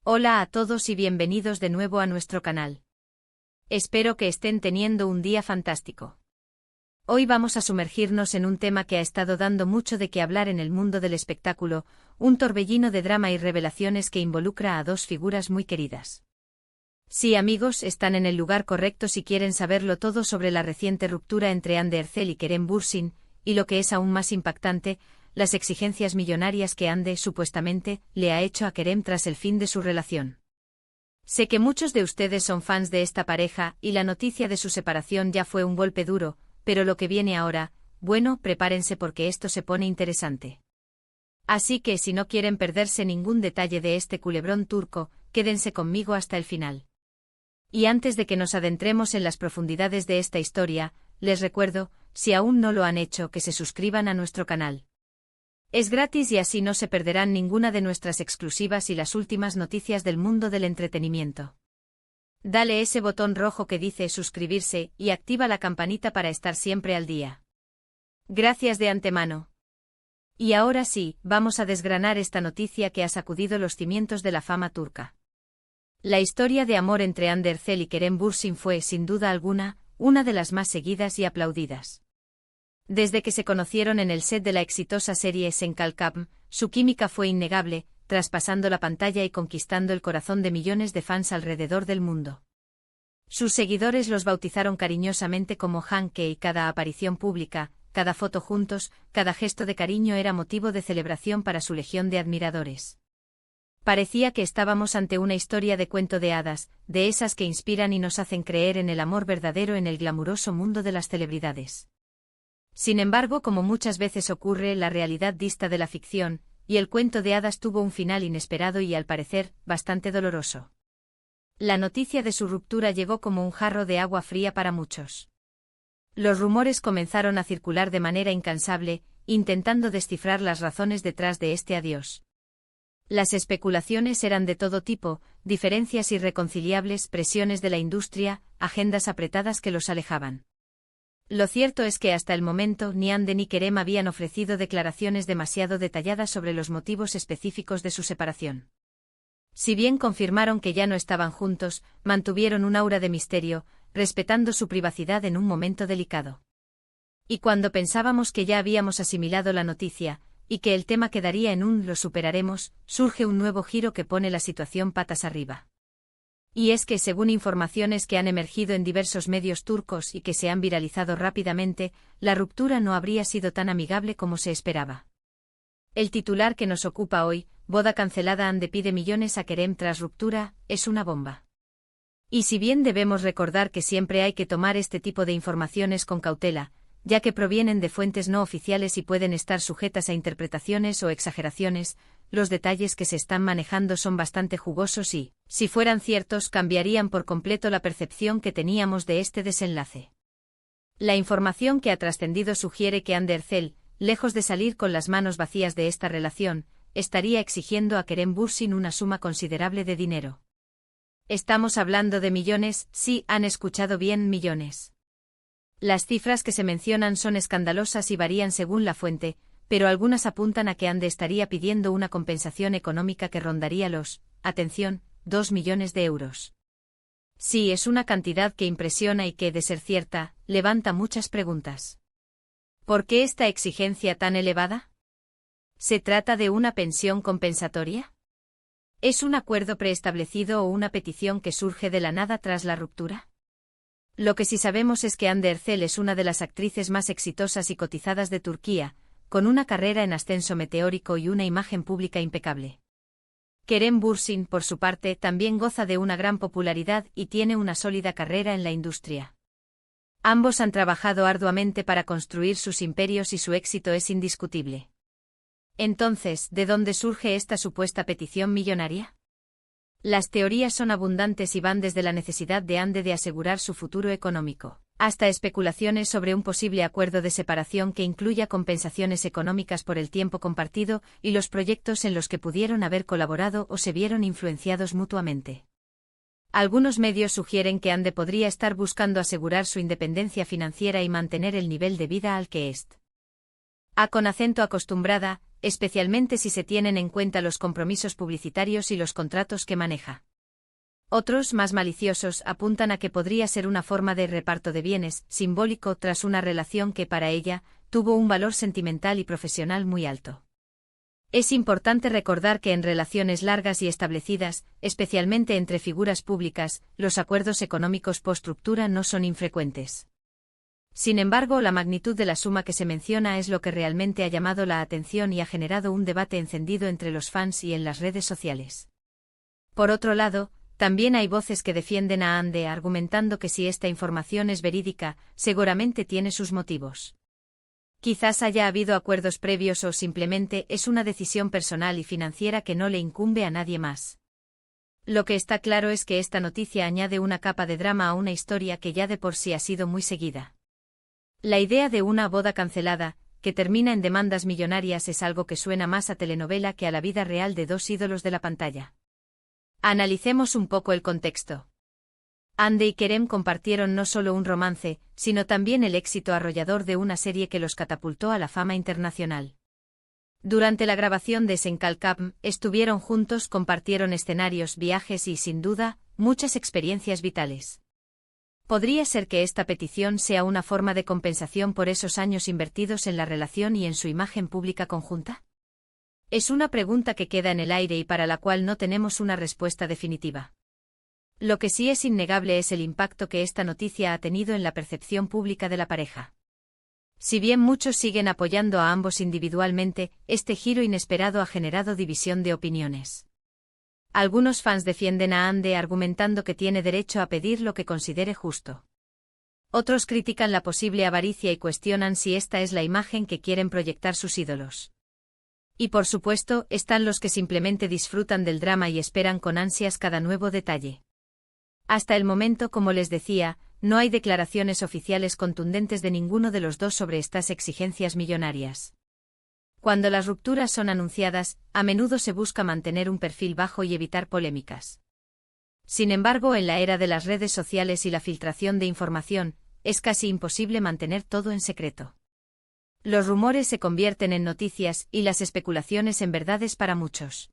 Hola a todos y bienvenidos de nuevo a nuestro canal. Espero que estén teniendo un día fantástico. Hoy vamos a sumergirnos en un tema que ha estado dando mucho de qué hablar en el mundo del espectáculo, un torbellino de drama y revelaciones que involucra a dos figuras muy queridas. Sí, amigos, están en el lugar correcto si quieren saberlo todo sobre la reciente ruptura entre Anne Derzel y Kerem Bürsin, y lo que es aún más impactante, las exigencias millonarias que Anne, supuestamente, le ha hecho a Kerem tras el fin de su relación. Sé que muchos de ustedes son fans de esta pareja y la noticia de su separación ya fue un golpe duro, pero lo que viene ahora, bueno, prepárense porque esto se pone interesante. Así que si no quieren perderse ningún detalle de este culebrón turco, quédense conmigo hasta el final. Y antes de que nos adentremos en las profundidades de esta historia, les recuerdo, si aún no lo han hecho, que se suscriban a nuestro canal. Es gratis y así no se perderán ninguna de nuestras exclusivas y las últimas noticias del mundo del entretenimiento. Dale ese botón rojo que dice suscribirse y activa la campanita para estar siempre al día. Gracias de antemano. Y ahora sí, vamos a desgranar esta noticia que ha sacudido los cimientos de la fama turca. La historia de amor entre Anne Derzel y Kerem Bürsin fue, sin duda alguna, una de las más seguidas y aplaudidas. Desde que se conocieron en el set de la exitosa serie Sen Kalkam, su química fue innegable, traspasando la pantalla y conquistando el corazón de millones de fans alrededor del mundo. Sus seguidores los bautizaron cariñosamente como Hanke y cada aparición pública, cada foto juntos, cada gesto de cariño era motivo de celebración para su legión de admiradores. Parecía que estábamos ante una historia de cuento de hadas, de esas que inspiran y nos hacen creer en el amor verdadero en el glamuroso mundo de las celebridades. Sin embargo, como muchas veces ocurre, la realidad dista de la ficción, y el cuento de hadas tuvo un final inesperado y, al parecer, bastante doloroso. La noticia de su ruptura llegó como un jarro de agua fría para muchos. Los rumores comenzaron a circular de manera incansable, intentando descifrar las razones detrás de este adiós. Las especulaciones eran de todo tipo, diferencias irreconciliables, presiones de la industria, agendas apretadas que los alejaban. Lo cierto es que hasta el momento ni Anne ni Kerem habían ofrecido declaraciones demasiado detalladas sobre los motivos específicos de su separación. Si bien confirmaron que ya no estaban juntos, mantuvieron un aura de misterio, respetando su privacidad en un momento delicado. Y cuando pensábamos que ya habíamos asimilado la noticia, y que el tema quedaría en un «lo superaremos», surge un nuevo giro que pone la situación patas arriba. Y es que, según informaciones que han emergido en diversos medios turcos y que se han viralizado rápidamente, la ruptura no habría sido tan amigable como se esperaba. El titular que nos ocupa hoy, boda cancelada, Anne pide millones a Kerem tras ruptura, es una bomba. Y si bien debemos recordar que siempre hay que tomar este tipo de informaciones con cautela, ya que provienen de fuentes no oficiales y pueden estar sujetas a interpretaciones o exageraciones, los detalles que se están manejando son bastante jugosos y, si fueran ciertos, cambiarían por completo la percepción que teníamos de este desenlace. La información que ha trascendido sugiere que Anne Derzel, lejos de salir con las manos vacías de esta relación, estaría exigiendo a Kerem Bürsin una suma considerable de dinero. Estamos hablando de millones, sí, han escuchado bien, millones. Las cifras que se mencionan son escandalosas y varían según la fuente, pero algunas apuntan a que Anne estaría pidiendo una compensación económica que rondaría los, atención, 2 millones de euros. Sí, es una cantidad que impresiona y que, de ser cierta, levanta muchas preguntas. ¿Por qué esta exigencia tan elevada? ¿Se trata de una pensión compensatoria? ¿Es un acuerdo preestablecido o una petición que surge de la nada tras la ruptura? Lo que sí sabemos es que Anne Derzel es una de las actrices más exitosas y cotizadas de Turquía, con una carrera en ascenso meteórico y una imagen pública impecable. Kerem Bürsin, por su parte, también goza de una gran popularidad y tiene una sólida carrera en la industria. Ambos han trabajado arduamente para construir sus imperios y su éxito es indiscutible. Entonces, ¿de dónde surge esta supuesta petición millonaria? Las teorías son abundantes y van desde la necesidad de Anne de asegurar su futuro económico, hasta especulaciones sobre un posible acuerdo de separación que incluya compensaciones económicas por el tiempo compartido y los proyectos en los que pudieron haber colaborado o se vieron influenciados mutuamente. Algunos medios sugieren que Anne podría estar buscando asegurar su independencia financiera y mantener el nivel de vida al que A con acento acostumbrada, especialmente si se tienen en cuenta los compromisos publicitarios y los contratos que maneja. Otros, más maliciosos, apuntan a que podría ser una forma de reparto de bienes, simbólico tras una relación que para ella tuvo un valor sentimental y profesional muy alto. Es importante recordar que en relaciones largas y establecidas, especialmente entre figuras públicas, los acuerdos económicos post-ruptura no son infrecuentes. Sin embargo, la magnitud de la suma que se menciona es lo que realmente ha llamado la atención y ha generado un debate encendido entre los fans y en las redes sociales. Por otro lado, también hay voces que defienden a Ande argumentando que si esta información es verídica, seguramente tiene sus motivos. Quizás haya habido acuerdos previos o simplemente es una decisión personal y financiera que no le incumbe a nadie más. Lo que está claro es que esta noticia añade una capa de drama a una historia que ya de por sí ha sido muy seguida. La idea de una boda cancelada, que termina en demandas millonarias, es algo que suena más a telenovela que a la vida real de dos ídolos de la pantalla. Analicemos un poco el contexto. Ande y Kerem compartieron no solo un romance, sino también el éxito arrollador de una serie que los catapultó a la fama internacional. Durante la grabación de Senkalkam, estuvieron juntos, compartieron escenarios, viajes y, sin duda, muchas experiencias vitales. ¿Podría ser que esta petición sea una forma de compensación por esos años invertidos en la relación y en su imagen pública conjunta? Es una pregunta que queda en el aire y para la cual no tenemos una respuesta definitiva. Lo que sí es innegable es el impacto que esta noticia ha tenido en la percepción pública de la pareja. Si bien muchos siguen apoyando a ambos individualmente, este giro inesperado ha generado división de opiniones. Algunos fans defienden a Ande argumentando que tiene derecho a pedir lo que considere justo. Otros critican la posible avaricia y cuestionan si esta es la imagen que quieren proyectar sus ídolos. Y por supuesto, están los que simplemente disfrutan del drama y esperan con ansias cada nuevo detalle. Hasta el momento, como les decía, no hay declaraciones oficiales contundentes de ninguno de los dos sobre estas exigencias millonarias. Cuando las rupturas son anunciadas, a menudo se busca mantener un perfil bajo y evitar polémicas. Sin embargo, en la era de las redes sociales y la filtración de información, es casi imposible mantener todo en secreto. Los rumores se convierten en noticias y las especulaciones en verdades para muchos.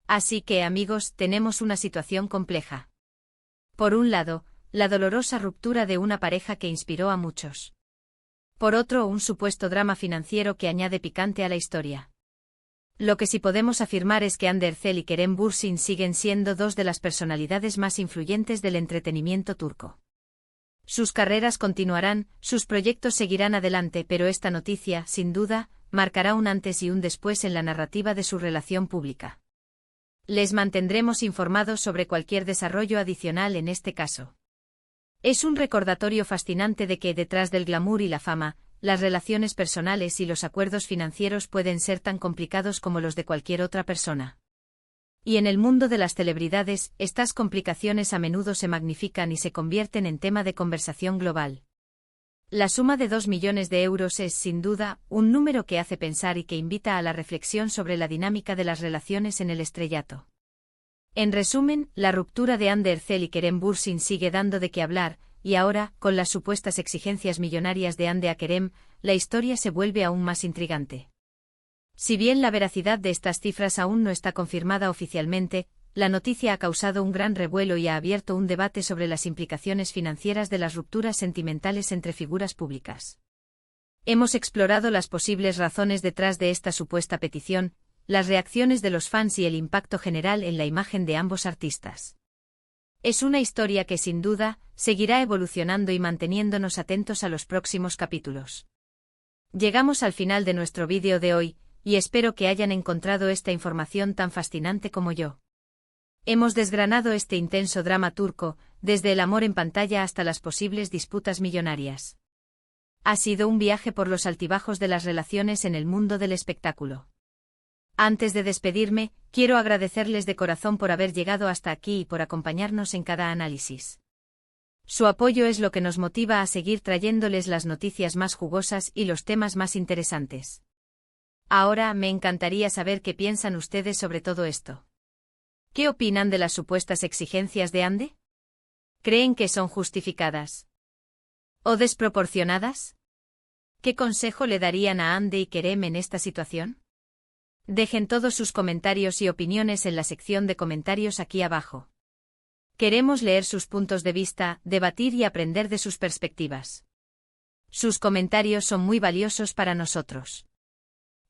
Así que, amigos, tenemos una situación compleja. Por un lado, la dolorosa ruptura de una pareja que inspiró a muchos. Por otro, un supuesto drama financiero que añade picante a la historia. Lo que sí podemos afirmar es que Hande Erçel y Kerem Bürsin siguen siendo dos de las personalidades más influyentes del entretenimiento turco. Sus carreras continuarán, sus proyectos seguirán adelante, pero esta noticia, sin duda, marcará un antes y un después en la narrativa de su relación pública. Les mantendremos informados sobre cualquier desarrollo adicional en este caso. Es un recordatorio fascinante de que detrás del glamour y la fama, las relaciones personales y los acuerdos financieros pueden ser tan complicados como los de cualquier otra persona. Y en el mundo de las celebridades, estas complicaciones a menudo se magnifican y se convierten en tema de conversación global. La suma de 2 millones de euros es, sin duda, un número que hace pensar y que invita a la reflexión sobre la dinámica de las relaciones en el estrellato. En resumen, la ruptura de Hande Erçel y Kerem Bürsin sigue dando de qué hablar, y ahora, con las supuestas exigencias millonarias de Hande a Kerem, la historia se vuelve aún más intrigante. Si bien la veracidad de estas cifras aún no está confirmada oficialmente, la noticia ha causado un gran revuelo y ha abierto un debate sobre las implicaciones financieras de las rupturas sentimentales entre figuras públicas. Hemos explorado las posibles razones detrás de esta supuesta petición, las reacciones de los fans y el impacto general en la imagen de ambos artistas. Es una historia que sin duda seguirá evolucionando y manteniéndonos atentos a los próximos capítulos. Llegamos al final de nuestro vídeo de hoy, y espero que hayan encontrado esta información tan fascinante como yo. Hemos desgranado este intenso drama turco, desde el amor en pantalla hasta las posibles disputas millonarias. Ha sido un viaje por los altibajos de las relaciones en el mundo del espectáculo. Antes de despedirme, quiero agradecerles de corazón por haber llegado hasta aquí y por acompañarnos en cada análisis. Su apoyo es lo que nos motiva a seguir trayéndoles las noticias más jugosas y los temas más interesantes. Ahora, me encantaría saber qué piensan ustedes sobre todo esto. ¿Qué opinan de las supuestas exigencias de Hande? ¿Creen que son justificadas o desproporcionadas? ¿Qué consejo le darían a Hande y Kerem en esta situación? Dejen todos sus comentarios y opiniones en la sección de comentarios aquí abajo. Queremos leer sus puntos de vista, debatir y aprender de sus perspectivas. Sus comentarios son muy valiosos para nosotros.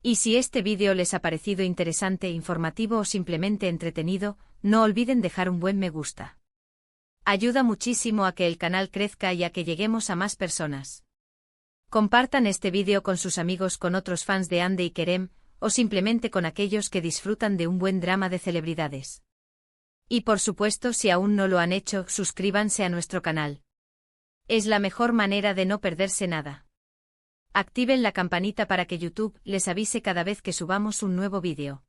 Y si este vídeo les ha parecido interesante, informativo o simplemente entretenido, no olviden dejar un buen me gusta. Ayuda muchísimo a que el canal crezca y a que lleguemos a más personas. Compartan este vídeo con sus amigos, con otros fans de Hande y Kerem, o simplemente con aquellos que disfrutan de un buen drama de celebridades. Y por supuesto, si aún no lo han hecho, suscríbanse a nuestro canal. Es la mejor manera de no perderse nada. Activen la campanita para que YouTube les avise cada vez que subamos un nuevo vídeo.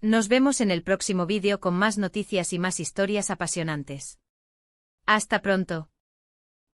Nos vemos en el próximo vídeo con más noticias y más historias apasionantes. Hasta pronto.